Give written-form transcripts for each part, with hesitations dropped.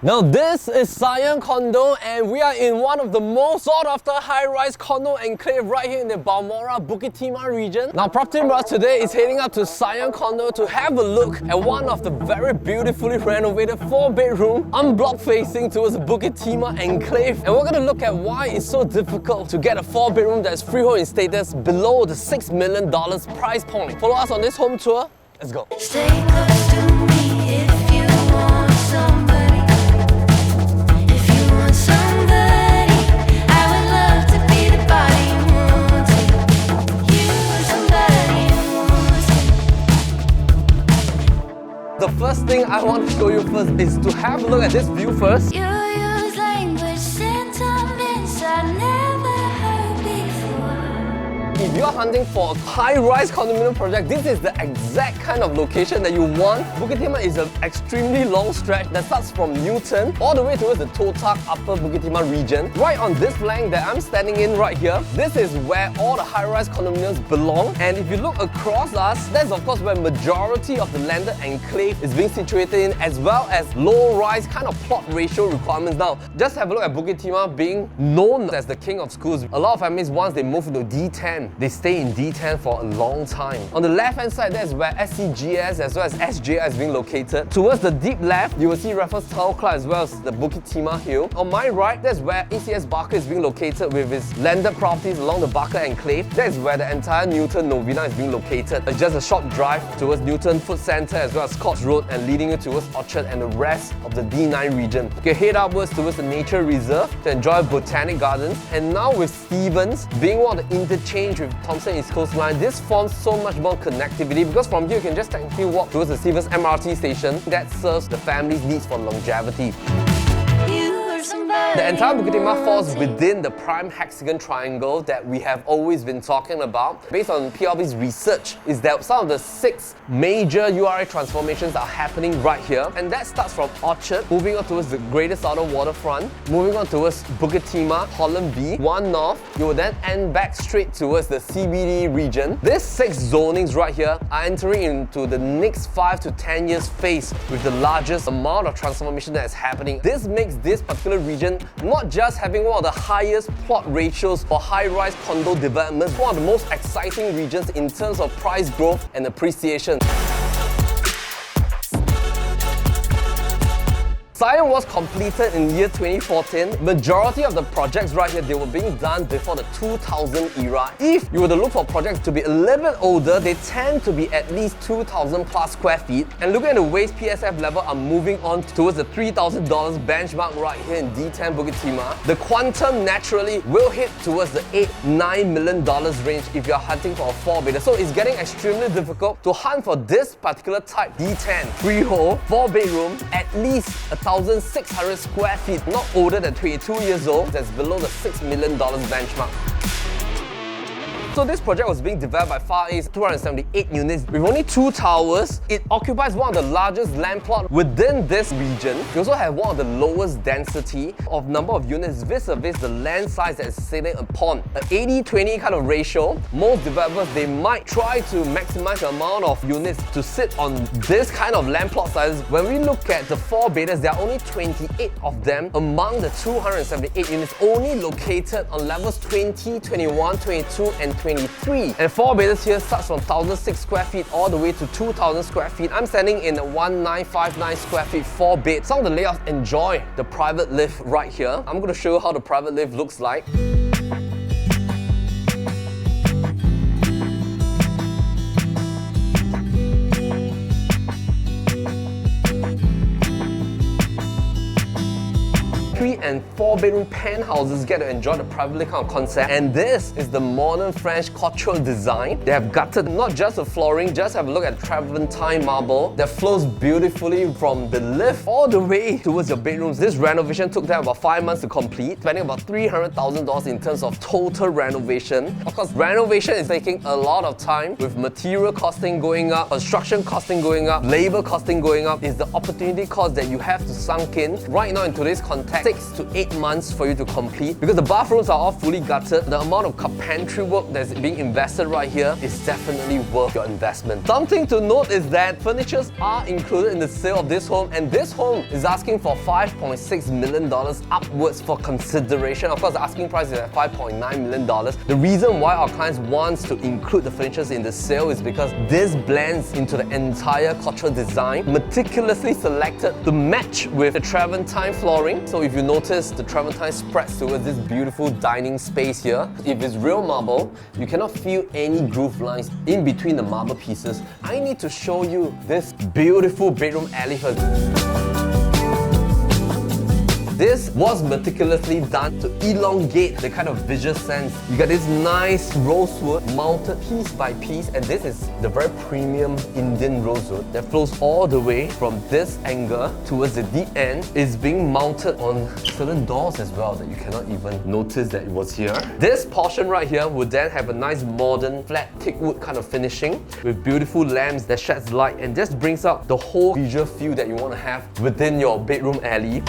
Now this is Cyan Condo and we are in one of the most sought after high-rise condo enclave right here in the Balmoral, Bukit Timah region. Now PropertyLimBrothers today is heading up to Cyan Condo to have a look at one of the very beautifully renovated 4-bedroom, unblock facing towards the Bukit Timah enclave. And we're going to look at why it's so difficult to get a 4-bedroom that is freehold in status below the $6 million price point. Follow us on this home tour. Let's go. Stay close to me if you want somebody. If you want somebody, I would love to be the body you want. You are somebody you want. The first thing I want to show you first is to have a look at this view first. You use language, sentiments I never heard before. If you're hunting for a high-rise condominium project, this is the exact kind of location that you want. Bukit Timah is an extremely long stretch that starts from Newton all the way towards the Totak Upper Bukit Timah region. Right on this flank that I'm standing in right here, this is where all the high-rise condominiums belong. And if you look across us, that's of course where majority of the landed enclave is being situated in, as well as low-rise kind of plot ratio requirements. Now, just have a look at Bukit Timah being known as the king of schools. A lot of families, once they move into D10, they stay in D10 for a long time. On the left-hand side, that's where SCGS as well as SJI is being located. Towards the deep left, you will see Raffles Town Club as well as the Bukit Timah Hill. On my right, that's where ECS Barker is being located with its landed properties along the Barker Enclave. That is where the entire Newton Novena is being located. It's just a short drive towards Newton Food Centre as well as Scotts Road and leading you towards Orchard and the rest of the D9 region. You can head upwards towards the Nature Reserve to enjoy Botanic Gardens. And now with Stevens being one of the interchange with Thomson East Coast Line, this forms so much more connectivity because from here you can just technically walk towards the Stevens MRT station that serves the family's needs for longevity. The entire Bukit Timah falls within the prime hexagon triangle that we have always been talking about. Based on PLB's research, is that some of the 6 major URA transformations are happening right here. And that starts from Orchard, moving on towards the Greater Southern Waterfront, moving on towards Bukit Timah, Holland V, 1 North. You will then end back straight towards the CBD region. These 6 zonings right here are entering into the next 5 to 10 years phase with the largest amount of transformation that is happening. This makes this particular region not just having one of the highest plot ratios for high-rise condo developments, one of the most exciting regions in terms of price growth and appreciation. Cyan was completed in year 2014. Majority of the projects right here, they were being done before the 2000 era. If you were to look for projects to be a little bit older, they tend to be at least 2,000 plus square feet. And looking at the waste PSF level, I'm moving on towards the $3,000 benchmark right here in D10 Bukit Timah. The quantum naturally will hit towards the $8-9 million range if you're hunting for a 4-bedder. So it's getting extremely difficult to hunt for this particular type D10 freehold 4-bedroom at least 1,600 square feet, not older than 22 years old, that's below the $6 million benchmark. So this project was being developed by Far East, 278 units with only 2 towers. It occupies one of the largest land plot within this region. You also have one of the lowest density of number of units vis-a-vis the land size that is sitting upon. An 80-20 kind of ratio. Most developers, they might try to maximize the amount of units to sit on this kind of land plot sizes. When we look at the 4-bedders, there are only 28 of them among the 278 units only located on levels 20, 21, 22 and 23. And 4-bedders here starts from 1,006 square feet all the way to 2,000 square feet. I'm standing in a 1,959 square feet 4-bed. Some of the layouts enjoy the private lift right here. I'm going to show you how the private lift looks like. And 4-bedroom penthouses get to enjoy the privately kind of concept. And this is the Modern-french Couture design. They have gutted not just the flooring, just have a look at the travertine marble that flows beautifully from the lift all the way towards your bedrooms. This renovation took them about 5 months to complete, spending about $300,000 in terms of total renovation. Of course, renovation is taking a lot of time with material costing going up, construction costing going up, labor costing going up. Is the opportunity cost that you have to sunk in right now in today's context. 6 to 8 months for you to complete. Because the bathrooms are all fully gutted, the amount of carpentry work that's being invested right here is definitely worth your investment. Something to note is that furnitures are included in the sale of this home, and this home is asking for $5.6 million upwards for consideration. Of course, the asking price is at $5.9 million. The reason why our clients wants to include the furnitures in the sale is because this blends into the entire couture design, meticulously selected to match with the travertine flooring. So if you notice, the travertine spreads towards this beautiful dining space here. If it's real marble, you cannot feel any groove lines in between the marble pieces. I need to show you this beautiful bedroom alley first. This was meticulously done to elongate the kind of visual sense. You got this nice rosewood mounted piece by piece, and this is the very premium Indian rosewood that flows all the way from this angle towards the deep end. It's being mounted on certain doors as well that you cannot even notice that it was here. This portion right here would then have a nice modern flat thick wood kind of finishing with beautiful lamps that sheds light, and just brings out the whole visual feel that you want to have within your bedroom alley.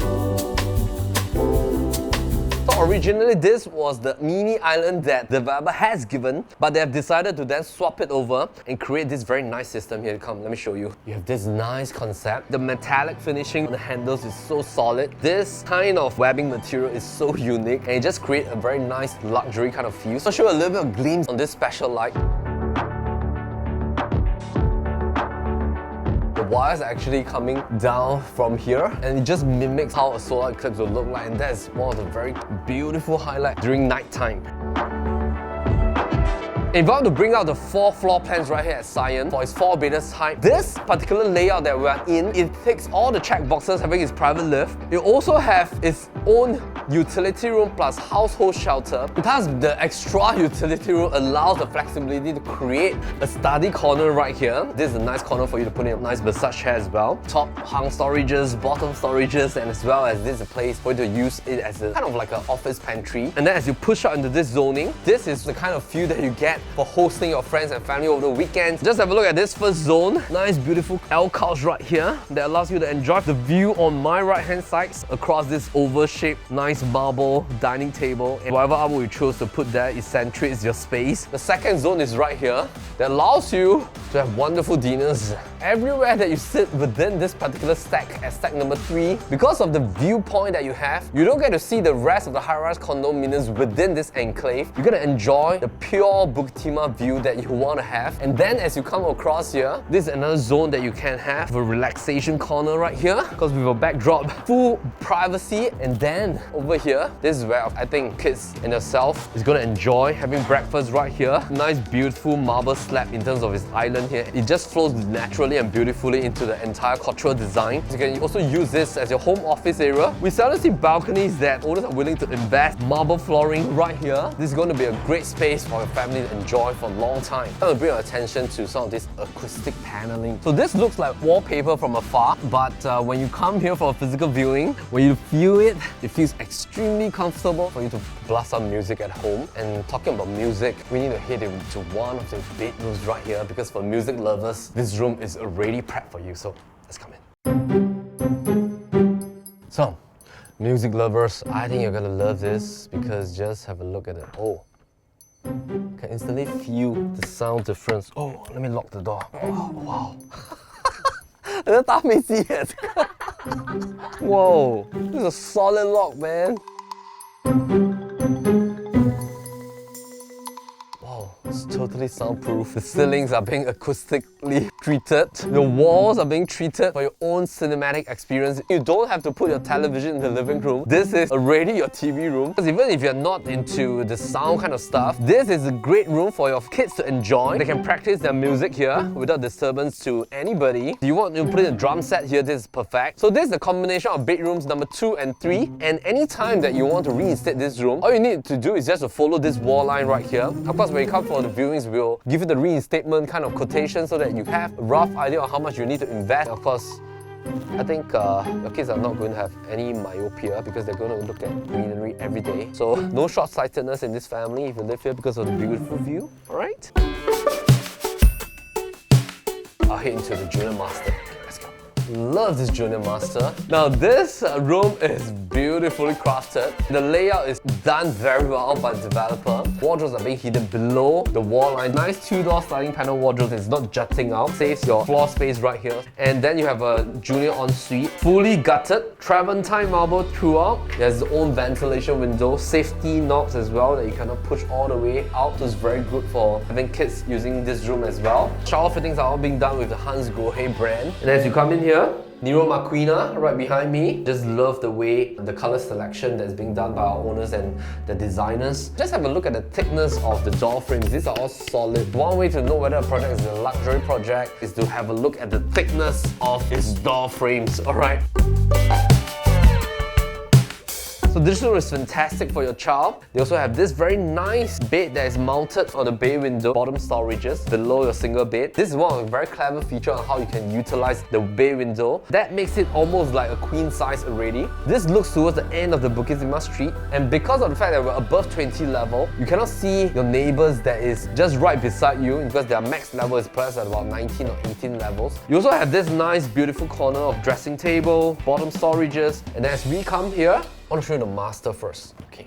So originally this was the mini island that the developer has given, but they have decided to then swap it over and create this very nice system here. Come, let me show you. You have this nice concept. The metallic finishing on the handles is so solid. This kind of webbing material is so unique, and it just creates a very nice luxury kind of feel. So I'll show you a little bit of glimpse on this special light. Wires are actually coming down from here, and it just mimics how a solar eclipse will look like, and that is one of the very beautiful highlights during night time. If I want to bring out the 4 floor plans right here at Cyan for its 4 bedrooms type, this particular layout that we are in, it takes all the check boxes having its private lift. It also has its own utility room plus household shelter. Thus, the extra utility room allows the flexibility to create a study corner right here. This is a nice corner for you to put in a nice massage chair as well. Top hung storages, bottom storages, and as well as this is a place for you to use it as a kind of like an office pantry. And then as you push out into this zoning, this is the kind of feel that you get for hosting your friends and family over the weekends. Just have a look at this first zone. Nice beautiful L couch right here that allows you to enjoy the view on my right hand side across this oval shaped nice marble dining table, and whatever artwork you chose to put there accentuates your space. The second zone is right here that allows you to have wonderful dinners everywhere that you sit within this particular stack at stack number 3. Because of the viewpoint that you have, you don't get to see the rest of the high-rise condominiums within this enclave. You're gonna enjoy the pure Bukit Timah view that you want to have. And then as you come across here, this is another zone that you can have, a relaxation corner right here, because with a backdrop, full privacy. And then over here, this is where I think kids and yourself is gonna enjoy having breakfast right here. Nice beautiful marble slab in terms of its island here. It just flows naturally and beautifully into the entire couture design. You can also use this as your home office area. We seldom see balconies that owners are willing to invest. Marble flooring right here. This is going to be a great space for your family to enjoy for a long time. I'm going to bring your attention to some of this acoustic paneling. So this looks like wallpaper from afar, but when you come here for a physical viewing, when you feel it, it feels extremely comfortable for you to blast some music at home. And talking about music, we need to head into one of the bedrooms right here, because for music lovers, this room is already prepped for you. So let's come in. So, music lovers, I think you're gonna love this, because just have a look at it. Oh, can instantly feel the sound difference. Oh, let me lock the door. Oh, wow. 大家没记耶，这个。Whoa, this is a solid lock, man. It's totally soundproof. The ceilings are being acoustically treated. The walls are being treated for your own cinematic experience. You don't have to put your television in the living room. This is already your TV room. Because even if you're not into the sound kind of stuff, this is a great room for your kids to enjoy. They can practice their music here without disturbance to anybody. If you want to put in a drum set here, this is perfect. So this is the combination of bedrooms number 2 and 3. And anytime that you want to reinstate this room, all you need to do is just to follow this wall line right here. Of course, when you come for the viewings, we'll give you the reinstatement kind of quotation so that you have a rough idea of how much you need to invest. Of course, I think your kids are not going to have any myopia because they're going to look at greenery every day. So no short-sightedness in this family if you live here because of the beautiful view, alright? I'll head into the junior master. Let's go. love this junior master. Now this room is beautifully crafted. The layout is done very well by the developer. Wardrobes are being hidden below the wall line. Nice two-door sliding panel wardrobe is not jutting out. Saves your floor space right here. And then you have a junior ensuite, fully gutted, travertine marble throughout. There's its own ventilation window, safety knobs as well that you cannot push all the way out. So it's very good for having kids using this room as well. Shower fittings are all being done with the Hans Grohe brand. And as you come in here, Nero Marquina right behind me. Just love the way the color selection that's being done by our owners and the designers. Just have a look at the thickness of the door frames. These are all solid. One way to know whether a project is a luxury project is to have a look at the thickness of its door frames, alright? So this room is fantastic for your child. They also have this very nice bed that is mounted on the bay window, bottom storages below your single bed. This is one of a very clever feature on how you can utilize the bay window. That makes it almost like a queen size already. This looks towards the end of the Bukit Timah street, and because of the fact that we're above 20 level, you cannot see your neighbors that is just right beside you because their max level is perhaps at about 19 or 18 levels. You also have this nice beautiful corner of dressing table, bottom storages, and as we come here, I want to show you the master first. Okay.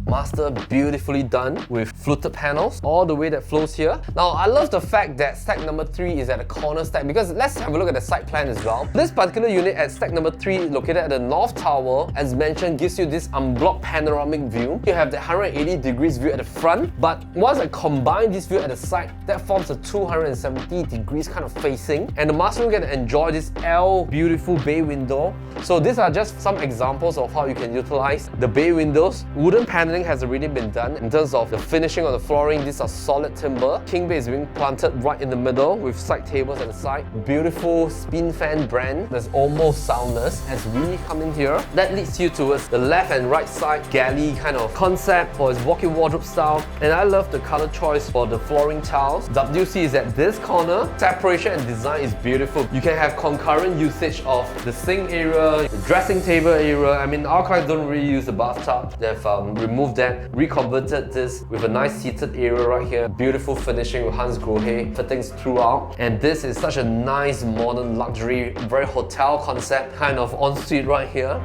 Master beautifully done with fluted panels all the way that flows here. Now I love the fact that stack number 3 is at a corner stack because let's have a look at the site plan as well. This particular unit at stack number 3 located at the north tower, as mentioned, gives you this unblocked panoramic view. You have the 180 degrees view at the front, but once I combine this view at the side, that forms a 270 degrees kind of facing, and the master room can enjoy this L beautiful bay window. So these are just some examples of how you can utilize the bay windows. Wooden paneling has already been done. In terms of the finishing of the flooring, these are solid timber. King bed is being planted right in the middle with side tables at the side. Beautiful spin fan brand that's almost soundless. As we come in here, that leads you towards the left and right side galley kind of concept for its walk-in wardrobe style. And I love the color choice for the flooring tiles. WC is at this corner. Separation and design is beautiful. You can have concurrent usage of the sink area, the dressing table area. I mean, our clients don't really use the bathtub. They've removed that, reconverted this with a nice seated area right here. Beautiful finishing with Hans Grohe fittings throughout. And this is such a nice modern luxury, very hotel concept kind of ensuite right here.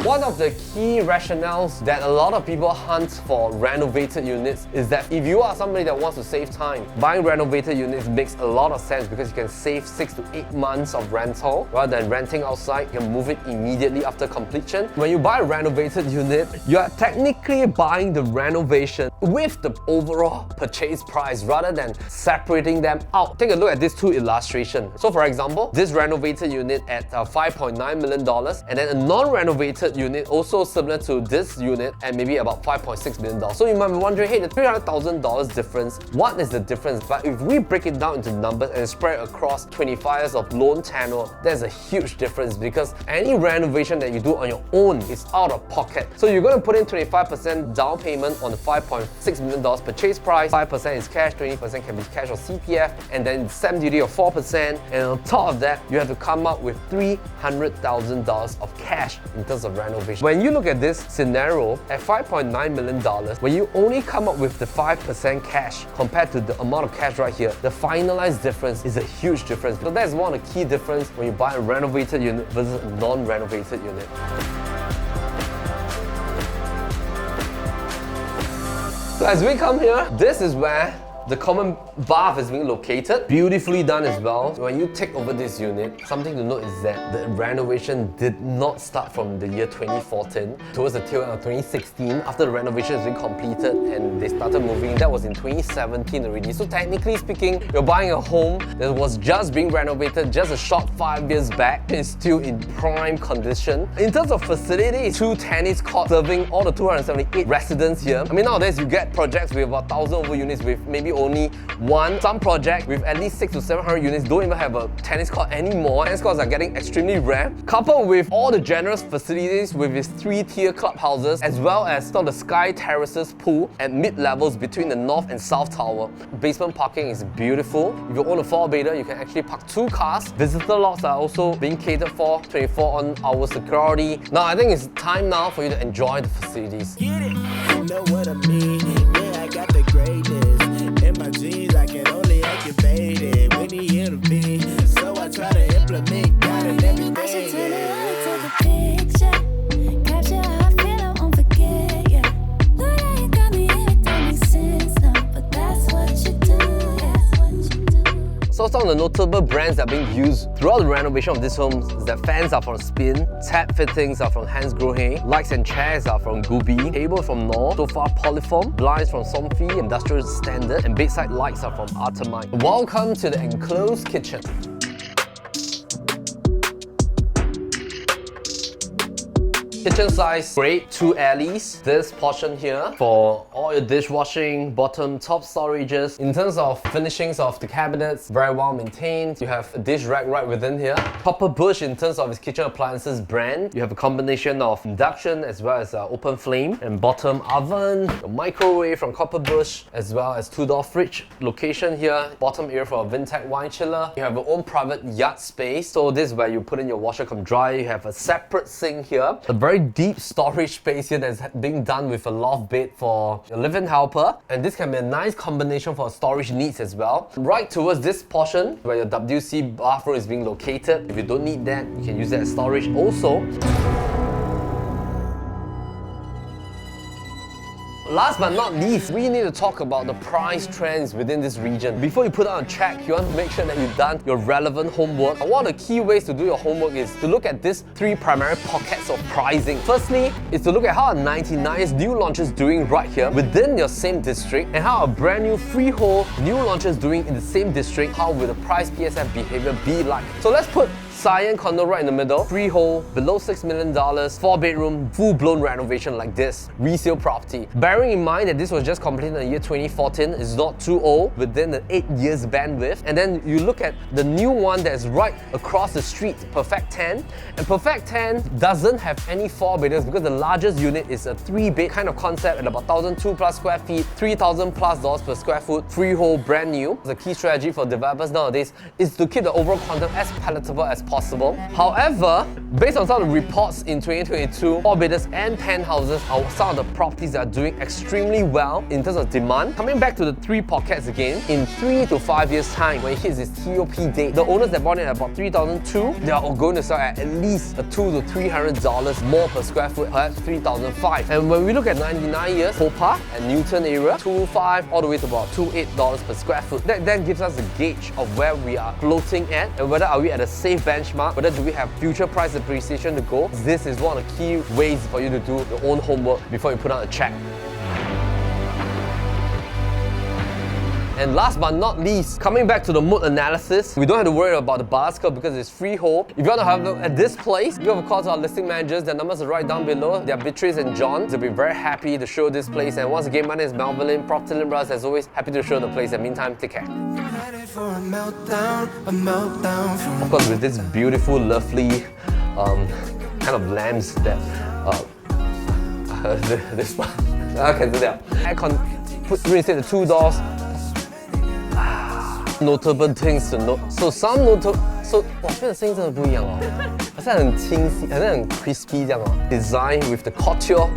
One of the key rationales that a lot of people hunt for renovated units is that if you are somebody that wants to save time, buying renovated units makes a lot of sense because you can save 6 to 8 months of rental rather than renting outside. You can move it immediately after completion. When you buy a renovated unit, you are technically buying the renovation with the overall purchase price rather than separating them out. Take a look at these two illustrations. So for example, this renovated unit at $5.9 million and then a non-renovated unit also similar to this unit at maybe about $5.6 million. So you might be wondering, hey, the $300,000 difference, what is the difference? But if we break it down into numbers and spread across 25 years of loan tenure, there's a huge difference because any renovation that you do on your own is out of pocket. So you're going to put in 25% down payment on the $5.6 million purchase price, 5% is cash, 20% can be cash or CPF, and then stamp duty of 4%. And on top of that, you have to come up with $300,000 of cash in terms of renovation. When you look at this scenario, at $5.9 million, when you only come up with the 5% cash compared to the amount of cash right here, the finalized difference is a huge difference. So that's one of the key difference when you buy a renovated unit versus a non-renovated unit. So as we come here, this is where the common bath is being located. Beautifully done as well. When you take over this unit, something to note is that the renovation did not start from the year 2014. Towards the tail end of 2016, after the renovation has been completed and they started moving, that was in 2017 already. So technically speaking, you're buying a home that was just being renovated just a short 5 years back and is still in prime condition. In terms of facilities, 2 tennis courts serving all the 278 residents here. I mean, nowadays you get projects with about 1,000 over units with maybe only one. Some projects with at least 600 to 700 units don't even have a tennis court anymore. Tennis courts are getting extremely rare. Coupled with all the generous facilities with its 3-tier clubhouses, as well as some of the sky terraces pool at mid-levels between the north and south tower. Basement parking is beautiful. If you own a 4-bedder, you can actually park 2 cars. Visitor lots are also being catered for, 24-hour security. Now I think it's time now for you to enjoy the facilities. Get it. You know what I mean? Yeah, I got the greatness. In my jeans, I can only activate it when he hear the beat. So I try to implement God in everything. I should turn it on, take a picture, capture how I feel, I won't forget, yeah. Lord, I ain't got me in it, don't make sense now, but that's what you do, that's what you do. So some of the notable brands that are being used throughout the renovation of this home is that fans are from Spin, tap fittings are from Hans Grohe, lights and chairs are from Gooby, table from Knorr, sofa Polyform, blinds from Somfy, industrial standard, and bedside lights are from Artemite. Welcome to the enclosed kitchen. Kitchen size, great, 2 alleys. This portion here for all your dishwashing, bottom, top storages. In terms of finishings of the cabinets, very well maintained. You have a dish rack right within here. Copper Bush in terms of its kitchen appliances brand. You have a combination of induction as well as open flame and bottom oven, a microwave from Copper Bush, as well as 2-door fridge. Location here, bottom area for a Vintech wine chiller. You have your own private yard space. So this is where you put in your washer cum dryer. You have a separate sink here. A very deep storage space here that's being done with a loft bed for your live-in helper, and this can be a nice combination for storage needs as well. Right towards this portion where your WC bathroom is being located, if you don't need that, you can use that as storage also. Last but not least, we need to talk about the price trends within this region. Before you put out a check, you want to make sure that you've done your relevant homework. One of the key ways to do your homework is to look at these 3 primary pockets of pricing. Firstly, is to look at how a 99's new launch is doing right here within your same district, and how a brand new Freehold new launch is doing in the same district. How will the price PSF behavior be like? So let's put Cyan condo right in the middle, freehold, below $6 million, 4-bedroom, full-blown renovation like this, resale property. Bearing in mind that this was just completed in the year 2014, it's not too old, within the 8 years bandwidth. And then you look at the new one that's right across the street, Perfect 10. And Perfect 10 doesn't have any 4-bedders because the largest unit is a 3-bed kind of concept at about 1,002 plus square feet, $3,000 plus per square foot, freehold, brand new. The key strategy for developers nowadays is to keep the overall concept as palatable as possible. However, based on some of the reports in 2022, 4-bedders and penthouses are some of the properties that are doing extremely well in terms of demand. Coming back to the 3 pockets again, in 3 to 5 years time, when it hits its TOP date, the owners that bought it at about $3,200, they are going to sell at least $200 to $300 more per square foot, perhaps $3,500. And when we look at 99 years, Popa and Newton area, $2,500 all the way to about $2,800 per square foot. That then gives us a gauge of where we are floating at, and whether are we at a safe benchmark, whether do we have future price appreciation to go. This is one of the key ways for you to do your own homework before you put out a check. And last but not least, coming back to the Moat analysis, we don't have to worry about the ballast curve because it's freehold. If you want to have a look at this place, give a call to our listing managers. Their numbers are right down below. They're Beatrice and John. They'll be very happy to show this place. And once again, my name is Melvin Lim, PropertyLimBrothers. As always, happy to show the place. And meantime, take care. Of course, with this beautiful, lovely kind of lamps that this one, I can do that. Aircon, reinstate the 2 doors. Notable things to note. So some notable,哇，这个声音真的不一样哦，好像很清晰，好像很 crispy 这样哦。Design with the couture.